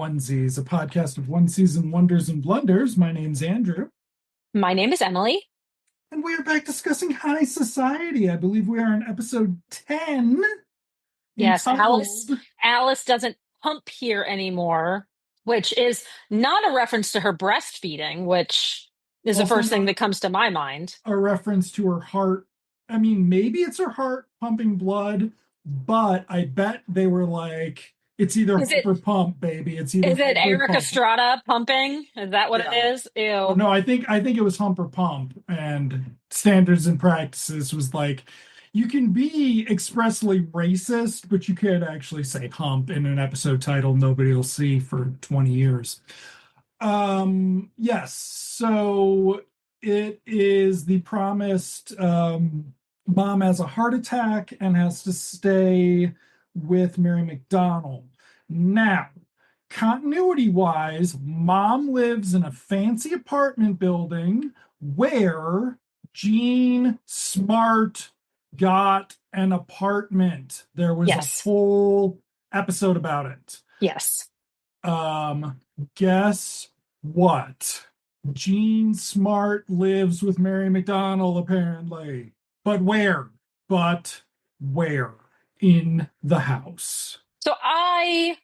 Onesies, a podcast of one season wonders and blunders. My name's Andrew, My name is Emily. and we are back discussing high society. I believe we are on episode 10, Yes, Alice. entitled. Alice doesn't pump here anymore, which is not a reference to her breastfeeding, which is the Also first thing not that comes to my mind. a reference to her heart. I mean, maybe it's her heart pumping blood, but I bet they were like, it's either Is hump it or pump, baby. It's either is it hump or Erik pump. Estrada pumping? Is that what it Yeah. is? Oh Ew. no, I think it was hump or pump, and standards and practices was like you can be expressly racist, but you can't actually say hump in an episode title nobody will see for 20 years. Yes, so it is the promised mom has a heart attack and has to stay with Mary McDonnell. Now, continuity wise, mom lives in a fancy apartment building where Jean Smart got an apartment. There was a Yes. whole episode about it. Yes. Guess what? Jean Smart lives with Mary McDonnell, apparently. But where? But where? In the house. So I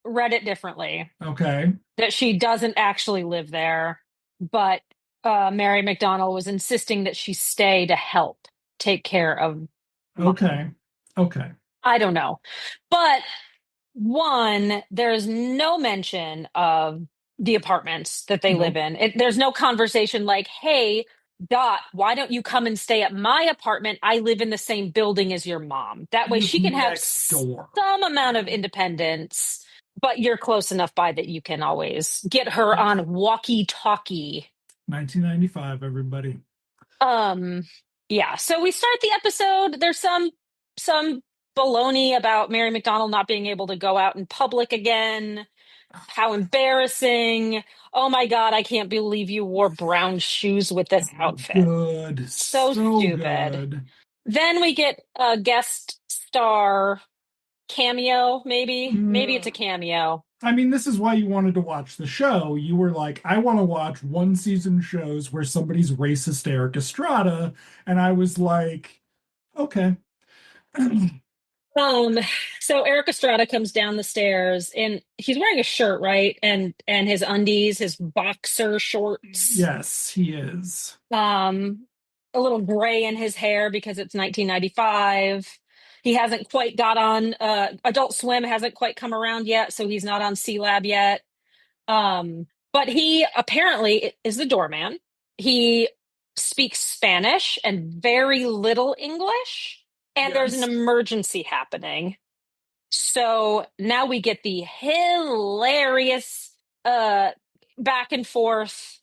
read it differently, Okay. that she doesn't actually live there, but Mary McDonnell was insisting that she stay to help take care of mom. Okay. Okay. I don't know. But one, there's no mention of the apartments that they live Nope. in. There's no conversation like, hey, Dot, why don't you come and stay at my apartment? I live in the same building as your mom. That way Just she can have next door. some amount of independence, but you're close enough by that you can always get her on walkie-talkie. 1995, everybody. Um, yeah. So we start the episode. There's some baloney about Mary McDonnell not being able to go out in public again. How embarrassing. Oh my God, I can't believe you wore brown shoes with this outfit. Good. So So stupid. good. Then we get a guest star cameo, maybe. Maybe it's a cameo. I mean, this is why you wanted to watch the show. You were like, I want to watch one season shows where somebody's racist Erik Estrada. And I was like, okay. Um, so Erik Estrada comes down the stairs and he's wearing a shirt, right? And his undies, his boxer shorts. Yes, he is. A little gray in his hair because it's 1995. He hasn't quite got on Adult Swim hasn't quite come around yet, so he's not on C Lab yet. But he apparently is the doorman. He speaks Spanish and very little English, and there's an Yes. emergency happening. So now we get the hilarious back and forth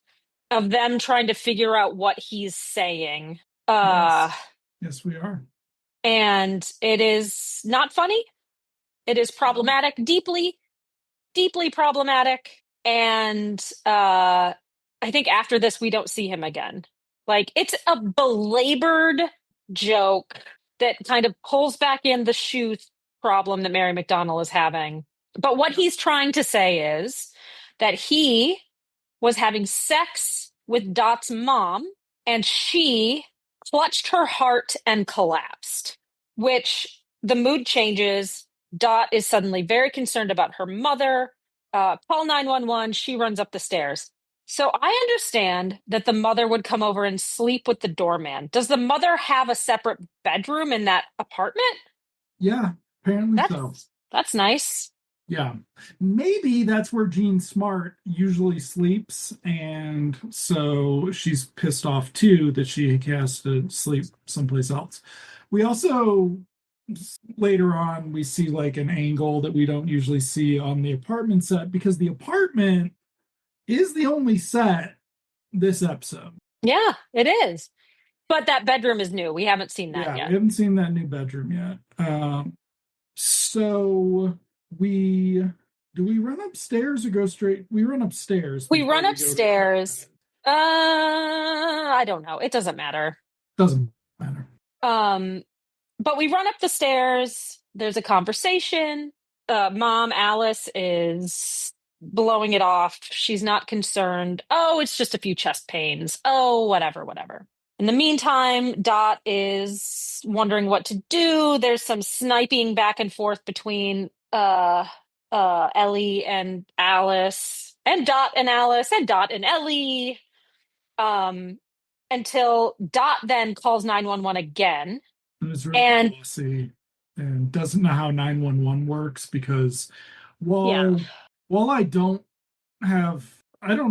of them trying to figure out what he's saying. Yes. Yes, we are. And it is not funny. It is problematic, deeply, deeply problematic. And I think after this, we don't see him again. Like, it's a belabored joke that kind of pulls back in the shoe problem that Mary McDonnell is having. But what he's trying to say is that he was having sex with Dot's mom, and she clutched her heart and collapsed, which the mood changes. Dot is suddenly very concerned about her mother. Call 911. She runs up the stairs. So I understand that the mother would come over and sleep with the doorman. Does the mother have a separate bedroom in that apartment? Yeah, apparently so. That's nice. Yeah. Maybe that's where Jean Smart usually sleeps, and so she's pissed off too that she has to sleep someplace else. We also later on we see like an angle that we don't usually see on the apartment set because the apartment is the only set this episode. Yeah, it is. But that bedroom is new. We haven't seen that Yeah, we yet. haven't seen that new bedroom yet. So we do we run upstairs or go straight? We run upstairs. We Before run we go to the upstairs. apartment. I don't know. It doesn't matter. Doesn't matter. But we run up the stairs. There's a conversation. Mom Alice is blowing it off. She's not concerned. Oh, it's just a few chest pains. Oh, whatever, whatever. In the meantime, Dot is wondering what to do. There's some sniping back and forth between Ellie and Alice, and Dot and Alice, and Dot and Ellie. Um until Dot then calls 911 again. And it's really And bossy and doesn't know how 911 works because yeah. while while I don't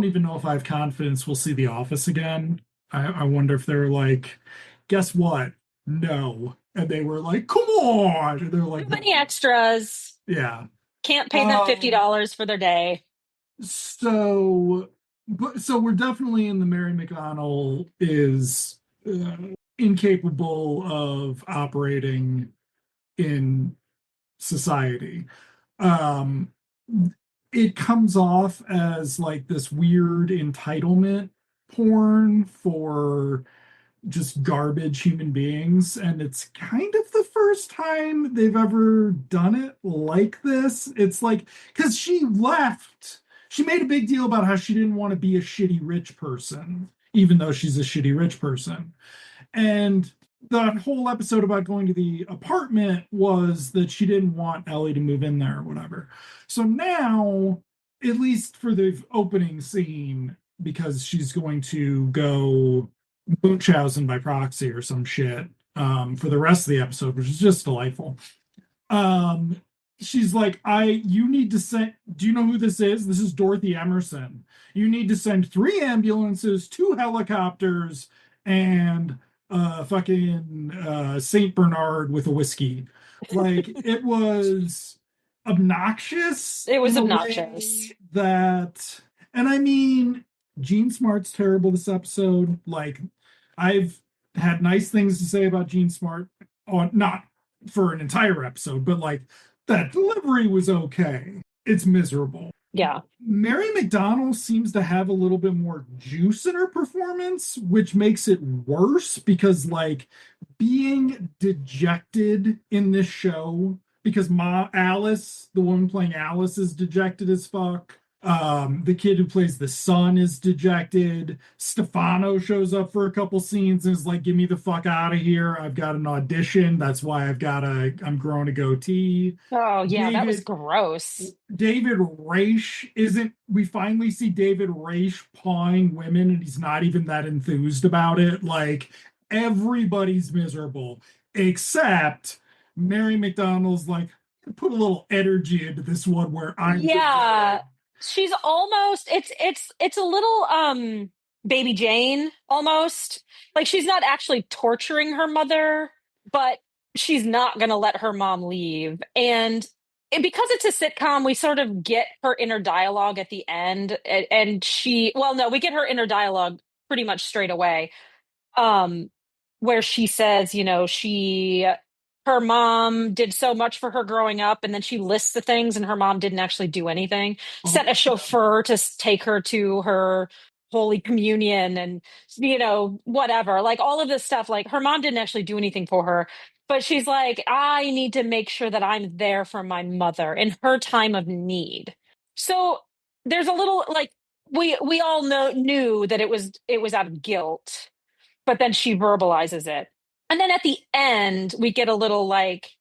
even know if I have confidence we'll see The Office again. I wonder if they're like, guess what? No. And they were like, come on. And they're Too like, many no. extras. Yeah. Can't pay them Um, $50 for their day. so so we're definitely in the Mary McDonnell is incapable of operating in society. Um, it comes off as like this weird entitlement porn for just garbage human beings, and it's kind of the first time they've ever done it like this. It's like because she made a big deal about how she didn't want to be a shitty rich person, even though she's a shitty rich person. And the whole episode about going to the apartment was that she didn't want Ellie to move in there or whatever. So now, at least for the opening scene, because she's going to go Munchausen by proxy or some shit for the rest of the episode, which is just delightful. Um, she's like, you need to send, do you know who this is? This is Dorothy Emerson. You need to send 3 ambulances, 2 helicopters, and fucking Saint Bernard with a whiskey. Like it was obnoxious It in was a obnoxious. way that, and I mean, Gene Smart's terrible this episode. Like I've had nice things to say about Gene Smart on not for an entire episode, but like that delivery was okay. It's miserable. Yeah. Mary McDonnell seems to have a little bit more juice in her performance, which makes it worse because, like, being dejected in this show, because Ma Alice, the woman playing Alice, is dejected as fuck. The kid who plays the son is dejected. Stefano shows up for a couple scenes and is like, "Get me the fuck out of here! I've got an audition. That's why I'm growing a goatee." Oh, yeah, that was David gross. David Raish isn't, we finally see David Raish pawing women and he's not even that enthused about it. Like everybody's miserable except Mary McDonnell's like, put a little energy into this one where I'm the Yeah. villain. She's almost it's a little Baby Jane almost. Like she's not actually torturing her mother, but she's not going to let her mom leave. And because it's a sitcom, we sort of get her inner dialogue at the end and she well no, we get her inner dialogue pretty much straight away. Um where she says, her mom did so much for her growing up, and then she lists the things, and her mom didn't actually do anything. Oh, Sent a chauffeur to take her to her Holy Communion, and whatever. Like all of this stuff. Like her mom didn't actually do anything for her, but she's like, I need to make sure that I'm there for my mother in her time of need. So there's a little like we all knew that it was out of guilt, but then she verbalizes it. And then at the end, we get a little like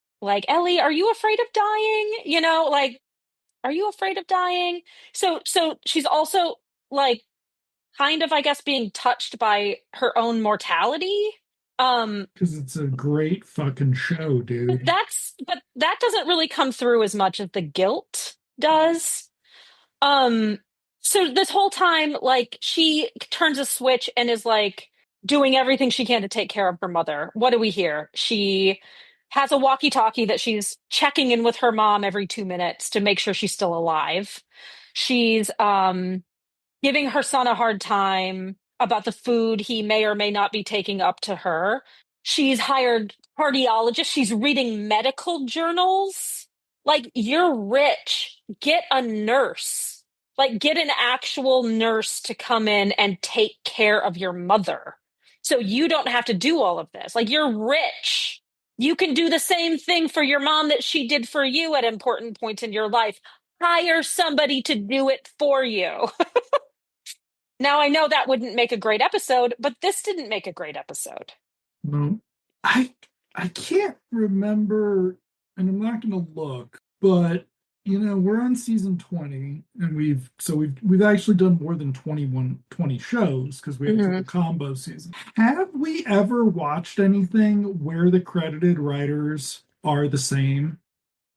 Ellie, are you afraid of dying? Like, are you afraid of dying? So she's also like kind of, I guess, being touched by her own mortality. Um, because it's a great fucking show, but dude. that doesn't really come through as much as the guilt does. Um, so this whole time, like she turns a switch and is like doing everything she can to take care of her mother. What do we hear? She has a walkie-talkie that she's checking in with her mom every 2 minutes to make sure she's still alive. She's giving her son a hard time about the food he may or may not be taking up to her. She's hired cardiologists. She's reading medical journals. Like, you're rich. Get a nurse. Like, get an actual nurse to come in and take care of your mother. So you don't have to do all of this. Like, you're rich. You can do the same thing for your mom that she did for you at important points in your life. hire somebody to do it for you. Now, I know that wouldn't make a great episode, but this didn't make a great episode. No, I I can't remember, and I'm not going to look, but we're on season 20, and we've actually done more than 20 shows because we have a couple Mhm. combo seasons. Have we ever watched anything where the credited writers are the same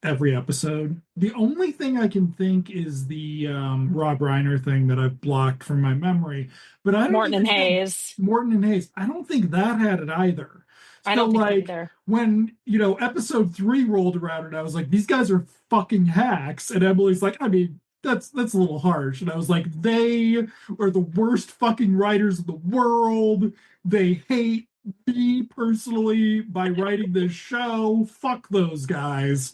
every episode? The only thing I can think is the Rob Reiner thing that I've blocked from my memory, but I don't Morton and even think Hayes. Morton and Hayes, I don't think that had it either. I So don't think so like either. when episode 3 rolled around and I was like, these guys are fucking hacks, and Emily's like, I mean, that's a little harsh. And I was like, they are the worst fucking writers in the world. They hate me personally by writing this show. Fuck those guys.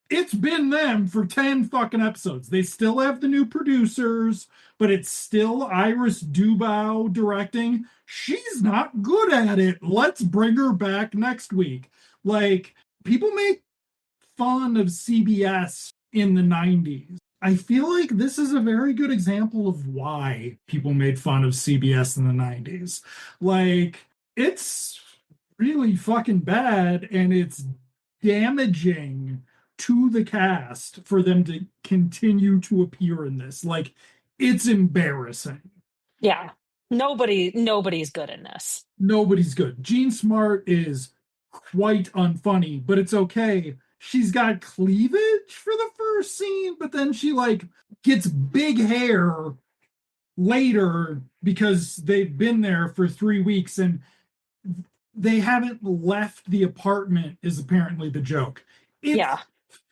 It's been them for 10 fucking episodes. They still have the new producers, but it's still Iris Dubow directing. She's not good at it. Let's bring her back next week. Like, people make fun of CBS in the 90s. I feel like this is a very good example of why people made fun of CBS in the 90s. Like, it's really fucking bad, and it's damaging to the cast for them to continue to appear in this. Like, it's embarrassing. Yeah. Nobody's good in this. Nobody's good. Jean Smart is quite unfunny, but it's okay. She's got cleavage for the first scene, but then she like gets big hair later because they've been there for 3 weeks and they haven't left the apartment, is apparently the joke. It's Yeah.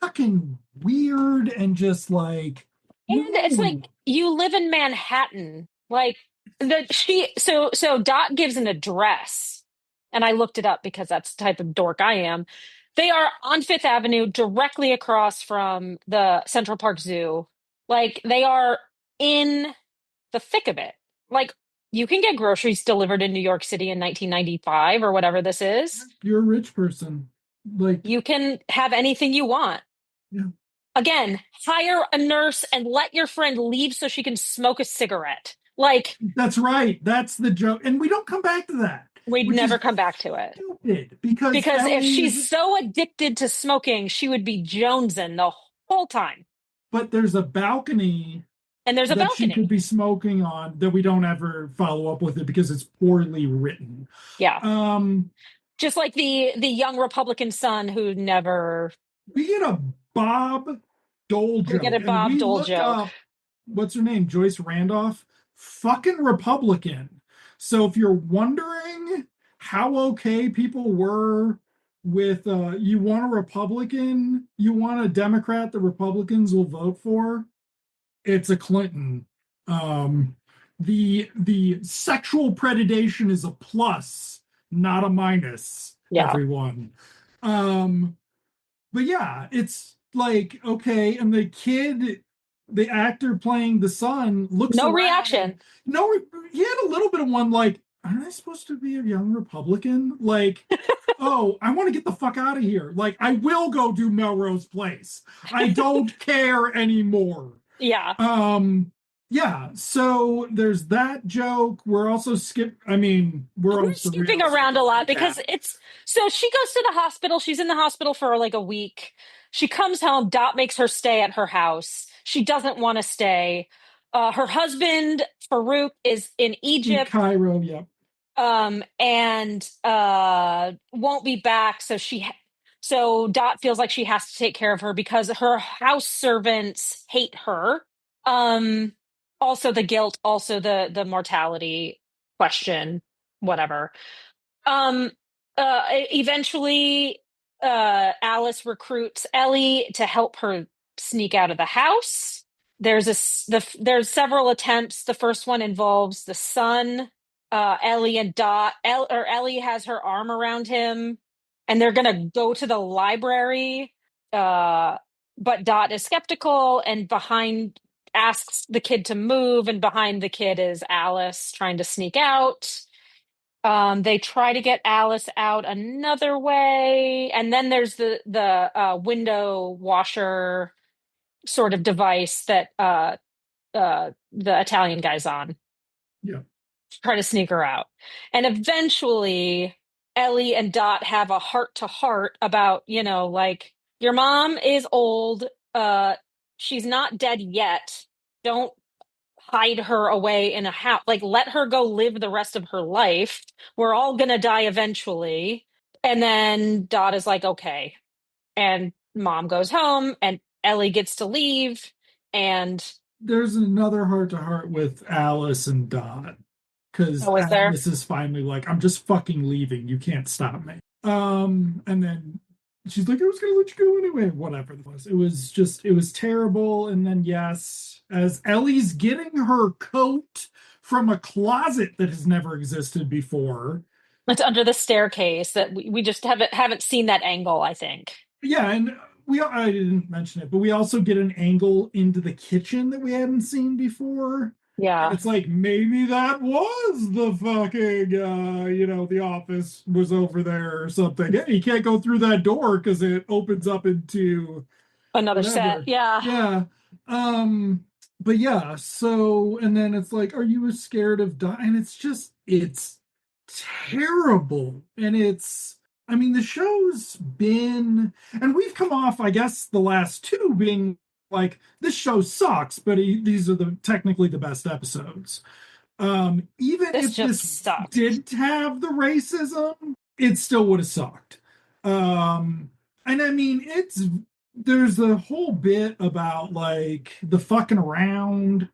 fucking weird and just like, And it's no. like you live in Manhattan. Like the she so Dot gives an address, and I looked it up because that's the type of dork I am. They are on Fifth Avenue, directly across from the Central Park Zoo. Like they are in the thick of it. Like you can get groceries delivered in New York City in 1995 or whatever this is. You're a rich person. Like, You can have anything you want. yeah, Again, hire a nurse and let your friend leave so she can smoke a cigarette. Like, that's right. That's the joke. And we don't come back to that, we'd which never is come back to it. stupid because Because if she's Ellie's, so addicted to smoking, she would be jonesing the whole time. but there's a balcony And there's a that she could balcony. be smoking on that we don't ever follow up with it because it's poorly written. Yeah. Um, Just like the young Republican son who never we get a Bob Dole we get a joke, and Bob we Dole look joke. up what's her name, Joyce Randolph, fucking Republican. So if you're wondering how okay people were with you want a Republican, you want a Democrat the Republicans will vote for, it's a Clinton. Um, the sexual predation is a plus, not a minus, Yeah. everyone. Um, but yeah, it's like, okay, and the actor playing the son looks No around. reaction. No, he had a little bit of one like, aren't I supposed to be a young Republican? Like, oh, I want to get the fuck out of here. Like, I will go do Melrose Place. I don't care anymore. Yeah. Um, yeah, so there's that joke. We're also we're We're off the skipping rails around with a the lot recap. because it's so she goes to the hospital. She's in the hospital for like a week. She comes home. Dot makes her stay at her house. She doesn't want to stay. Her husband, Farouk, is in In Egypt, Cairo, yeah. and won't be back. So Dot feels like she has to take care of her because her house servants hate her. Um, Also the guilt, also the mortality question, whatever. Um, Eventually, Alice recruits Ellie to help her sneak out of the house. There's several attempts. The first one involves the son, Ellie and Dot. Ellie has her arm around him, and they're gonna go to the library. But Dot is skeptical, and behind asks the kid to move, and behind the kid is Alice trying to sneak out. They try to get Alice out another way, and then there's the window washer sort of device that the Italian guy's on Yeah. to try to sneak her out. And eventually, Ellie and Dot have a heart to heart about, like, your mom is old. She's not dead yet. Don't hide her away in a house. Like, let her go live the rest of her life. We're all gonna die eventually. And then Dot is like, okay. And mom goes home, and Ellie gets to leave. And There's another heart to heart with Alice and Dot because oh, is there? Alice is finally like, I'm just fucking leaving. You can't stop me. And then she's like, I was gonna let you go anyway. Whatever it was. It was terrible. And then yes, as Ellie's getting her coat from a closet that has never existed before. It's under the staircase that we just haven't seen that angle, I think. Yeah, and I didn't mention it, but we also get an angle into the kitchen that we hadn't seen before. And Yeah. it's like maybe that was the fucking the office was over there or something. Yeah, you can't go through that door because it opens up into Another set. whatever. Yeah. Yeah. Um, but yeah, so and then it's like, are you scared of dying? And it's terrible. And I mean, the show's been, and we've come off, I guess, the last two being like, this show sucks, but these are the technically the best episodes. Even This if just this sucked. didn't have the racism, it still would have sucked. Um, and I mean, there's a whole bit about like the fucking around,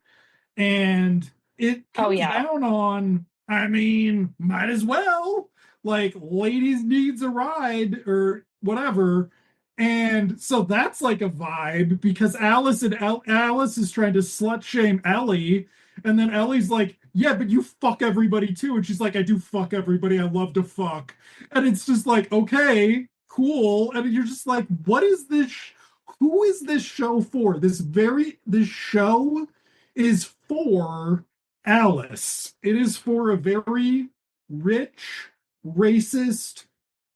and it Oh comes yeah. down on, I mean, might as well, like, ladies needs a ride or whatever. And so that's like a vibe because Alice is trying to slut shame Ellie, and then Ellie's like, yeah, but you fuck everybody too. And she's like, I do fuck everybody. I love to fuck. And it's just like, okay, cool. And you're just like, what is this? Who is this show for? This show is for Alice. It is for a very rich, racist,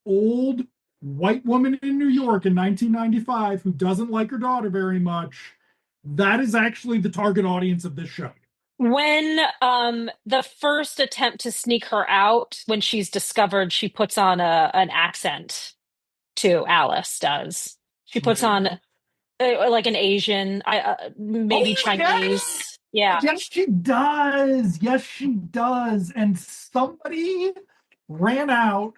old white woman in New York in 1995 who doesn't like her daughter very much. That is actually the target audience of this show. When the first attempt to sneak her out, when she's discovered, she puts on a an accent too. Alice does. She puts on like an Asian, Oh, maybe yeah. Chinese. Yeah. Yes, she does. Yes, she does. And somebody ran out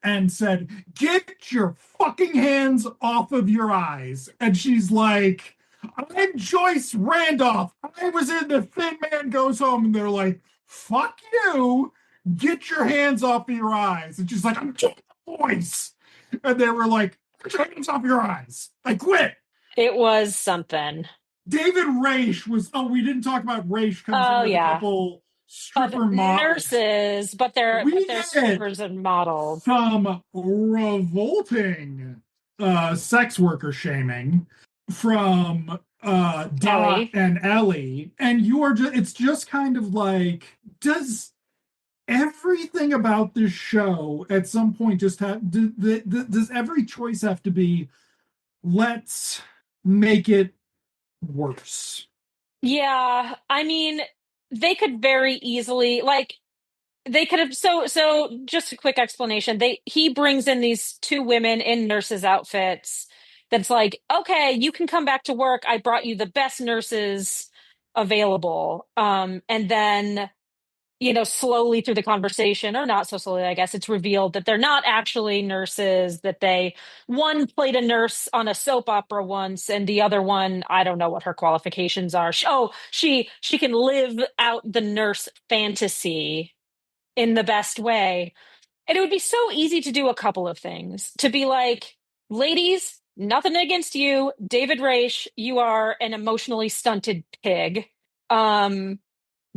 and said, get your fucking hands off of your eyes. And she's like, I'm Joyce Randolph. I was in The Thin Man Goes Home. And they're like, fuck you. Get your hands off of your eyes. And she's like, I'm doing the voice. And they were like, get your hands off your eyes. I quit. It was something. David Raish was, oh, we didn't talk about Raish comes in Oh with a yeah. couple Of stripper models. nurses, but We they're get strippers and models. some revolting sex worker shaming from Dot Ellie. and Ellie. And it's just kind of like, does everything about this show at some point just does every choice have to be, let's make it worse? Yeah, I mean, they could very easily like they could have so just a quick explanation. He brings in these two women in nurses' outfits that's like, okay, you can come back to work. I brought you the best nurses available. And then slowly through the conversation, or not so slowly, I guess, it's revealed that they're not actually nurses, that one played a nurse on a soap opera once, and the other one, I don't know what her qualifications are. She can live out the nurse fantasy in the best way. And it would be so easy to do a couple of things. To be like, ladies, nothing against you. David Raish, you are an emotionally stunted pig. Um,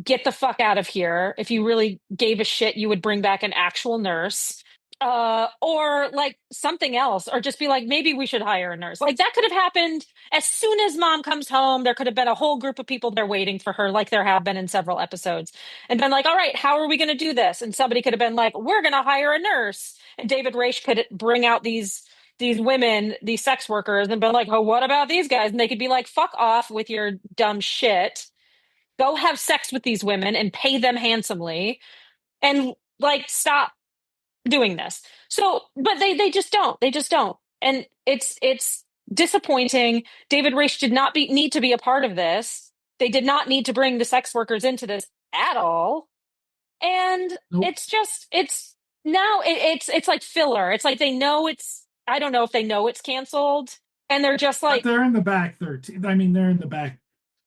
get the fuck out of here. If you really gave a shit, you would bring back an actual nurse. Or like something else, or just be like, maybe we should hire a nurse. Like that could have happened as soon as mom comes home. There could have been a whole group of people there waiting for her, like there have been in several episodes, and been like, all right, how are we going to do this? And somebody could have been like, we're going to hire a nurse. And David Raish could bring out these these women, these sex workers, and been like, oh, what about these guys? And they could be like, fuck off with your dumb shit. Go have sex with these women and pay them handsomely and like stop doing this. So, but they just don't. They just don't. And it's disappointing. David Raish did not need to be a part of this. They did not need to bring the sex workers into this at all. And Nope. it's just it's now it's like filler. It's like they know it's I don't know if they know it's canceled and they're just But like, they're in the back 13. I mean, they're in the back,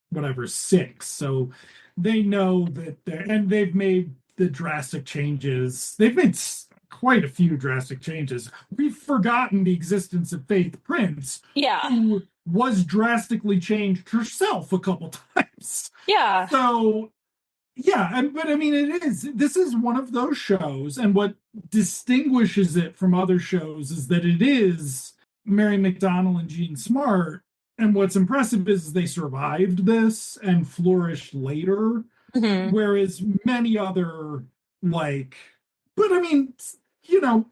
whatever, six. So they know that and they've made the drastic changes. They've made quite a few drastic changes. We've forgotten the existence of Faith Prince, yeah. who was drastically changed herself a couple times. Yeah. So yeah, but I mean, this is one of those shows, and what distinguishes it from other shows is that it is Mary McDonnell and Jean Smart. And what's impressive is they survived this and flourished later, Hmm. whereas many other, like, but I mean, you know,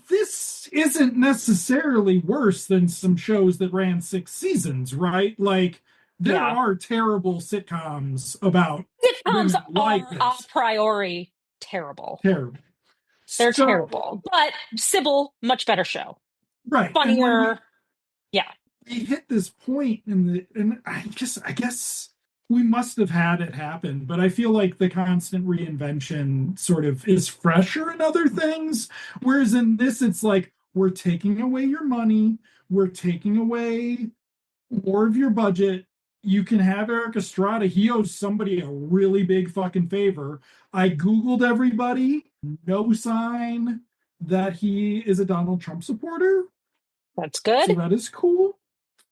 this isn't necessarily worse than some shows that ran 6 seasons, right? Like, there Yeah. are terrible sitcoms about Sitcoms women like are a this. priori terrible. Terrible. They're So, terrible. But Sybil, much better show. right. And when Funnier. Yeah. we hit this point and I guess we must have had it happen, but I feel like the constant reinvention sort of is fresher in other things. Whereas in this, it's like, we're taking away your money, we're taking away more of your budget. You can have Erik Estrada. He owes somebody a really big fucking favor. I Googled everybody, no sign that he is a Donald Trump supporter. That's So good. that is cool.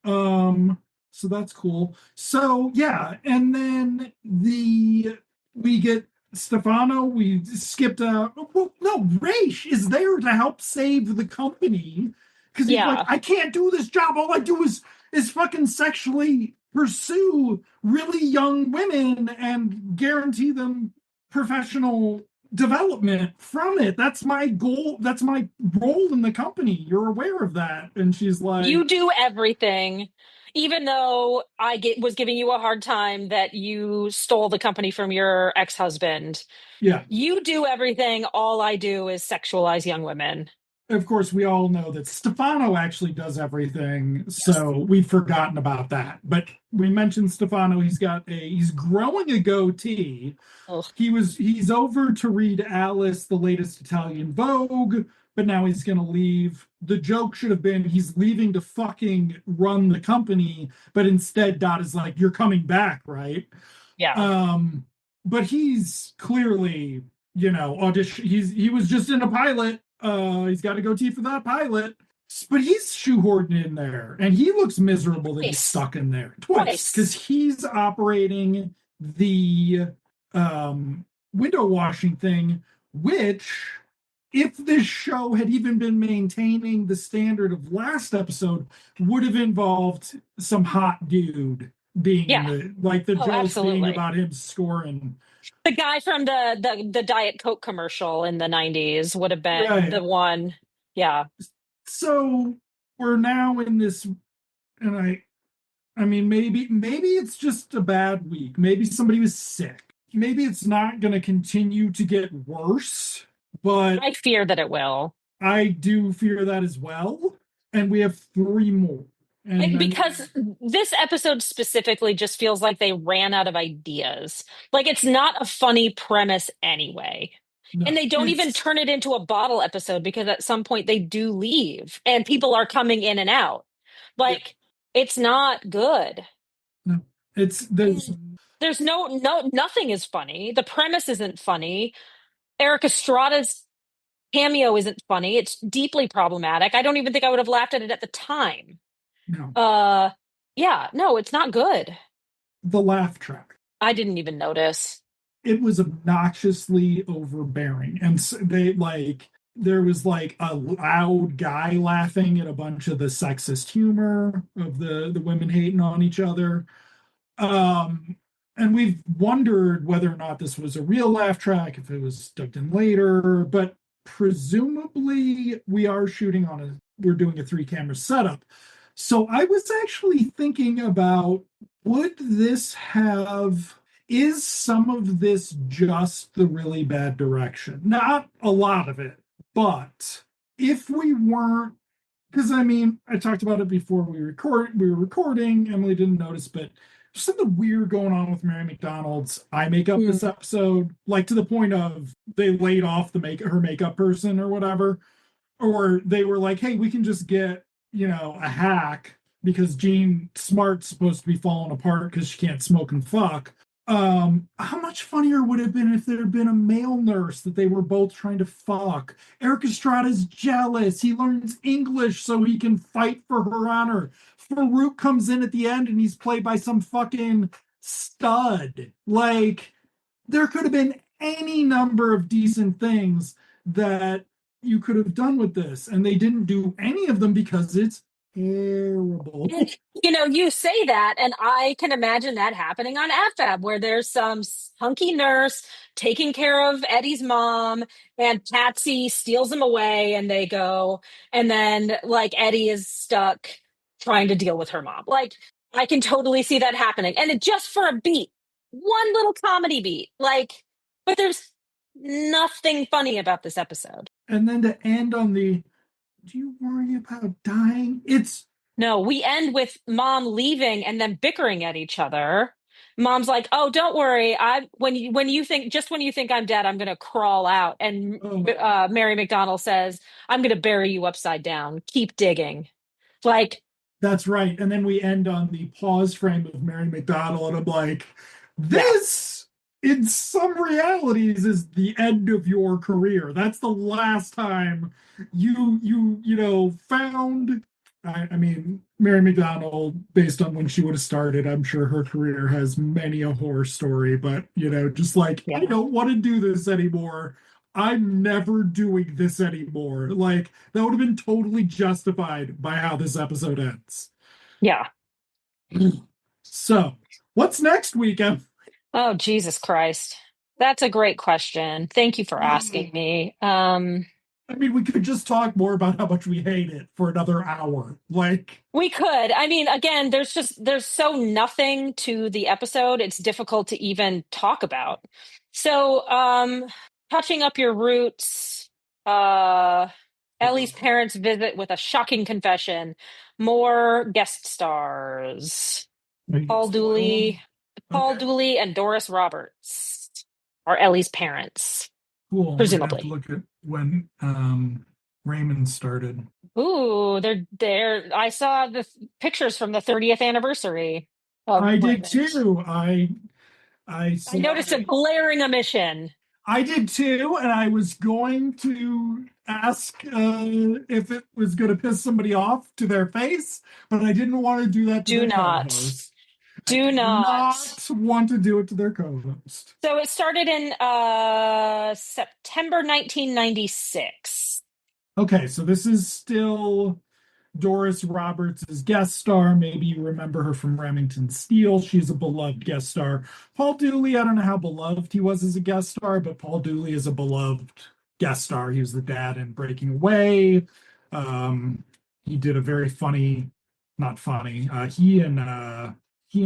Um, so that's cool. So yeah, and then we get Stefano. We skipped well, no, Raish is there to help save the company because he's like, Yeah. I can't do this job. All I do is fucking sexually pursue really young women and guarantee them professional development from it. That's my goal. That's my role in the company. You're aware of that. And she's You like, do everything, even though was giving you a hard time that you stole the company from your ex-husband. yeah. You do everything. All I do is sexualize young women. Of course, we all know that Stefano actually does everything, Yes. so we've forgotten about that. But we mentioned Stefano. He's growing a goatee. Ugh. He's over to read Alice, the latest Italian Vogue, but now he's gonna leave. The joke should have been he's leaving to fucking run the company, but instead Dot is like, "You're coming back, right?" Yeah. Um, but he's clearly, audition. He was just in a pilot. He's got to go for that pilot. But he's shoehorned in there, and he looks miserable that he's Twice. stuck in there twice because Twice. he's operating the window washing thing, which, if this show had even been maintaining the standard of last episode, would have involved some hot dude being in Yeah. the Oh, joke being absolutely. about him scoring. The guy from the Diet Coke commercial in the 90s would have been Right. the one. Yeah. So we're now in this, and I mean, maybe it's just a bad week. Maybe somebody was sick. Maybe it's not going to continue to get worse, but I fear that it will. I do fear that as well. And we have three more. And I Because mean, this episode specifically just feels like they ran out of ideas. Like it's not a funny premise anyway. And no, they don't even it's turn it into a bottle episode because at some point they do leave and people are coming in and out. yeah, Like it's not good. no, it's there's And there's nothing is funny. The premise isn't funny. Eric Estrada's cameo isn't funny. It's deeply problematic. I don't even think I would have laughed at it at the time. no Uh, yeah, no, it's not good. the laugh track. I didn't even notice. It was obnoxiously overbearing, and they like there was like a loud guy laughing at a bunch of the sexist humor of the women hating on each other. And we've wondered whether or not this was a real laugh track, if it was dubbed in later, but presumably we are shooting on we're doing a 3 camera setup. So I was actually thinking about, would this have, is some of this just the really bad direction? Not a lot of it, but if we weren't, because I mean, I talked about it before we were recording. Emily didn't notice, but there's something weird going on with Mary McDonald's eye makeup this Mm. episode, like to the point of they laid off her makeup person or whatever, or they were like, hey, we can just get, a hack because Jean Smart's supposed to be falling apart because she can't smoke and fuck. How much funnier would it have been if there had been a male nurse that they were both trying to fuck? Erik Estrada's jealous. He learns English so he can fight for her honor. Farouk comes in at the end and he's played by some fucking stud. Like, there could have been any number of decent things that you could have done with this, and they didn't do any of them because it's terrible. And, you say that, and I can imagine that happening on AFAB, where there's some hunky nurse taking care of Eddie's mom, and Patsy steals him away, and they go, and then like Eddie is stuck trying to deal with her mom. Like, I can totally see that happening, and just for a beat, one little comedy beat, like, but there's nothing funny about this episode. And then to end on the, do you worry about dying? It's No, we end with mom leaving and then bickering at each other. Mom's like, "Oh, don't worry. When you think I'm dead, I'm going to crawl out." And oh, Mary McDonnell says, "I'm going to bury you upside down. Keep digging." Like, that's right. And then we end on the pause frame of Mary McDonald, and I'm like, yeah, this, in some realities, is the end of your career. That's the last time you found. I mean, Mary McDonald, based on when she would have started, I'm sure her career has many a horror story, but just like, I yeah, don't want to do this anymore. I'm never doing this anymore. Like, that would have been totally justified by how this episode ends. yeah. So, what's next weekend? Oh, Jesus Christ. That's a great question. Thank you for asking me. I mean, we could just talk more about how much we hate it for another hour. Like, We could. I mean, again, there's so nothing to the episode. It's difficult to even talk about. So, touching up your roots, uh Ellie's parents visit with a shocking confession. More guest stars. are you gonna Paul spoil Dooley, them? Okay, And Doris Roberts are Ellie's parents, cool. We're gonna have to presumably. look at when Raymond started. Ooh, they're I saw the pictures from the 30th anniversary of I did Raymond. too. I I saw noticed a that. glaring omission. I did too, and I was going to ask if it was going to piss somebody off to their face, but I didn't want to do that to Do their not. co-host. I Do did not. not want to do it to their co-host. So it started in September 1996. Okay, so this is still Doris Roberts is guest star. Maybe you remember her from Remington Steele. She's a beloved guest star. Paul Dooley, I don't know how beloved he was as a guest star, but Paul Dooley is a beloved guest star. He was the dad in Breaking Away. Um, he did a very funny, not funny. He and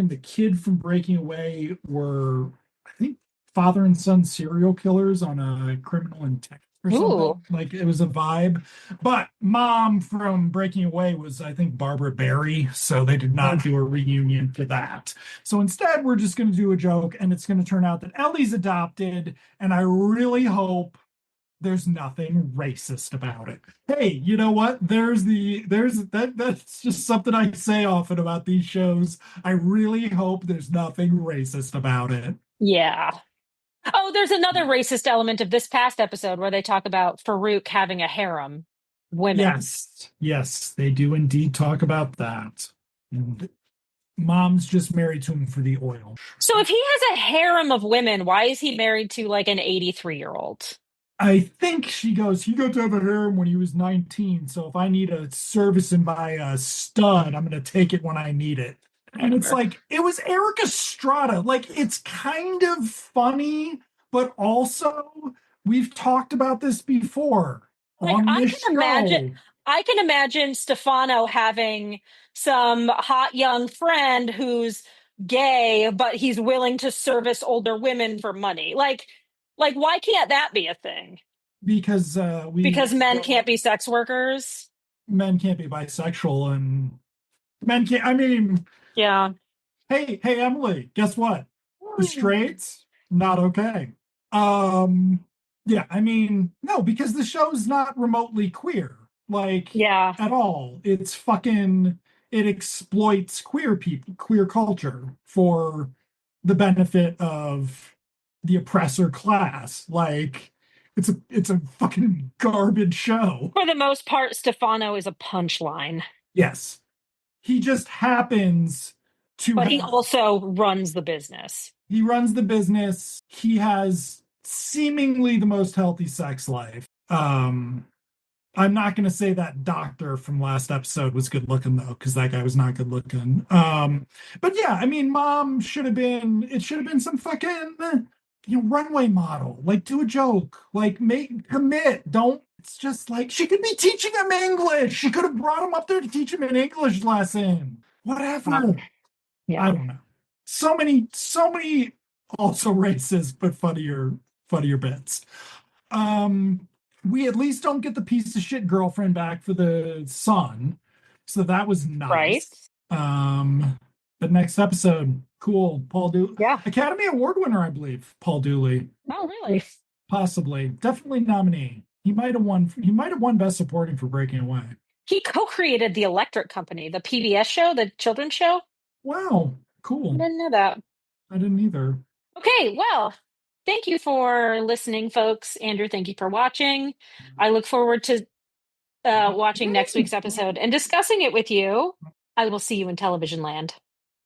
the kid from Breaking Away were, I think, father and son serial killers on a Criminal Intent or Ooh, something. Like, it was a vibe. But mom from Breaking Away was, I think, Barbara Barry, so they did not do a reunion for that. So instead, we're just going to do a joke, and it's going to turn out that Ellie's adopted, and I really hope there's nothing racist about it. Hey, you know what? That's just something I say often about these shows. I really hope there's nothing racist about it. yeah. Oh, there's another racist element of this past episode where they talk about Farouk having a harem, women. Yes, yes, they do indeed talk about that. And mom's just married to him for the oil. So if he has a harem of women, why is he married to like an 83-year-old? I think she goes, he got to have a harem when he was 19. So if I need a service and buy a stud, I'm going to take it when I need it. And it's like, it was Erik Estrada. Like, it's kind of funny, but also we've talked about this before Like on I this can imagine show. I can imagine Stefano having some hot young friend who's gay, but he's willing to service older women for money. Like why can't that be a thing? because Because we men don't, can't be sex workers. men can't be bisexual and men can't. I mean, Yeah. hey, Emily, guess what? The straights, not okay. Um, yeah, I mean, no, because the show's not remotely queer, like Yeah. at all. It's fucking, it exploits queer people, queer culture for the benefit of the oppressor class. Like, it's a fucking garbage show. For the most part, Stefano is a punchline, Yes, he just happens to but he have also runs the business. he runs the business. He has seemingly the most healthy sex life. I'm not going to say that doctor from last episode was good looking though, because that guy was not good looking. But yeah, I mean, mom should have been. It should have been some fucking runway model. Like, do a joke. Like, make commit. Don't. It's just like she could be teaching him English. She could have brought him up there to teach him an English lesson. Uh, Whatever. I yeah. don't know. So many also racist but funnier bits. Um, we at least don't get the piece of shit girlfriend back for the son, so that was Right. nice. But next episode, cool. Paul Dooley, Yeah. Academy Award winner, I believe. Paul Dooley, Oh, really? possibly, definitely nominee. He might have won. He might have won Best Supporting for Breaking Away. He co-created the Electric Company, the PBS show, the children's show. Wow, I cool. didn't know that. I didn't either. Okay, well, thank you for listening, folks. Andrew, thank you for watching. I look forward to watching next week's episode and discussing it with you. I will see you in television land.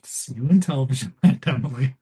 See you in television, Emily.